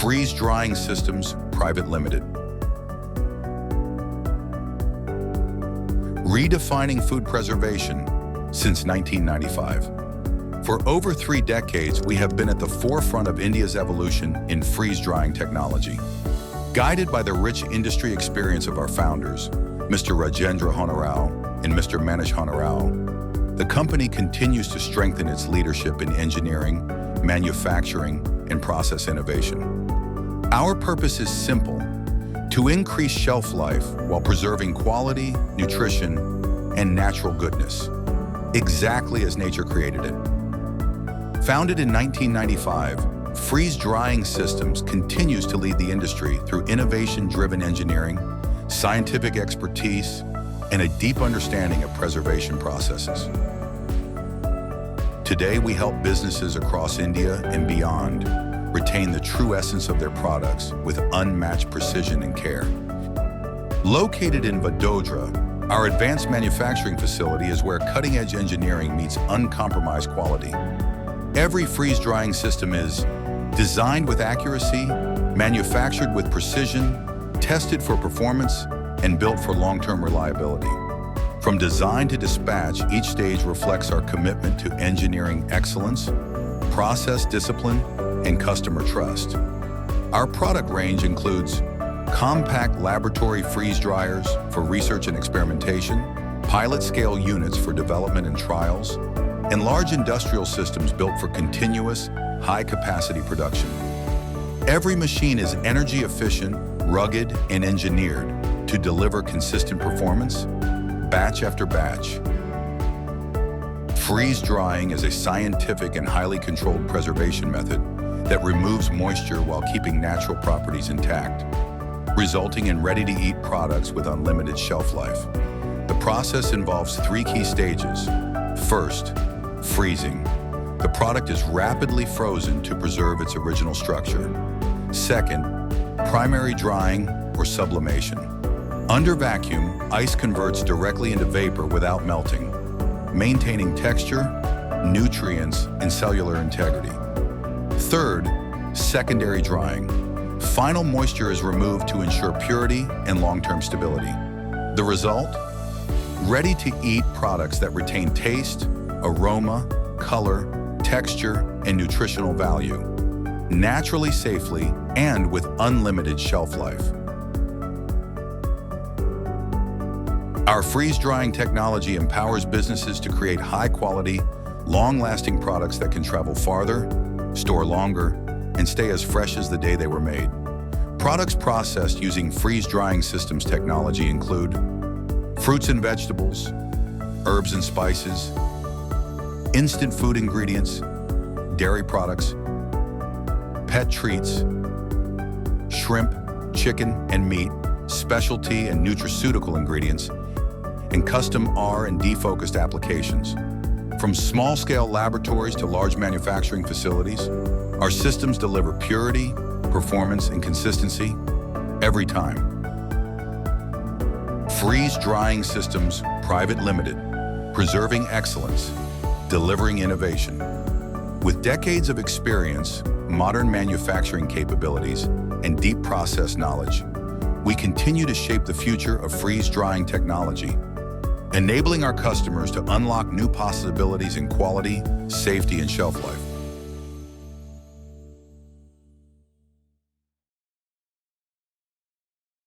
Freeze Drying Systems Private Limited. Redefining food preservation since 1995. For over 3 decades, we have been at the forefront of India's evolution in freeze-drying technology. Guided by the rich industry experience of our founders, Mr. Rajendra Honarao and Mr. Manish Honarao, the company continues to strengthen its leadership in engineering, manufacturing, and process innovation. Our purpose is simple: to increase shelf life while preserving quality, nutrition, and natural goodness, exactly as nature created it. Founded in 1995, Freeze Drying Systems continues to lead the industry through innovation-driven engineering, scientific expertise, and a deep understanding of preservation processes. Today, we help businesses across India and beyond retain the true essence of their products with unmatched precision and care. Located in Vadodara, our advanced manufacturing facility is where cutting-edge engineering meets uncompromised quality. Every freeze-drying system is designed with accuracy, manufactured with precision, tested for performance, and built for long-term reliability. From design to dispatch, each stage reflects our commitment to engineering excellence, process discipline, and customer trust. Our product range includes compact laboratory freeze dryers for research and experimentation, pilot-scale units for development and trials, and large industrial systems built for continuous, high-capacity production. Every machine is energy efficient, rugged, and engineered to deliver consistent performance, batch after batch. Freeze drying is a scientific and highly controlled preservation method that removes moisture while keeping natural properties intact, resulting in ready-to-eat products with unlimited shelf life. The process involves 3 key stages. First, freezing. The product is rapidly frozen to preserve its original structure. Second, primary drying or sublimation. Under vacuum, ice converts directly into vapor without melting, maintaining texture, nutrients, and cellular integrity. Third, secondary drying. Final moisture is removed to ensure purity and long-term stability. The result? Ready-to-eat products that retain taste, aroma, color, texture, and nutritional value, naturally, safely, and with unlimited shelf life. Our freeze-drying technology empowers businesses to create high-quality, long-lasting products that can travel farther, store longer, and stay as fresh as the day they were made. Products processed using freeze-drying systems technology include fruits and vegetables, herbs and spices, instant food ingredients, dairy products, pet treats, shrimp, chicken, and meat, specialty and nutraceutical ingredients, and custom R&D-focused applications. From small-scale laboratories to large manufacturing facilities, our systems deliver purity, performance, and consistency every time. Freeze Drying Systems Private Limited, preserving excellence, delivering innovation. With decades of experience, modern manufacturing capabilities, and deep process knowledge, we continue to shape the future of freeze-drying technology, enabling our customers to unlock new possibilities in quality, safety, and shelf life.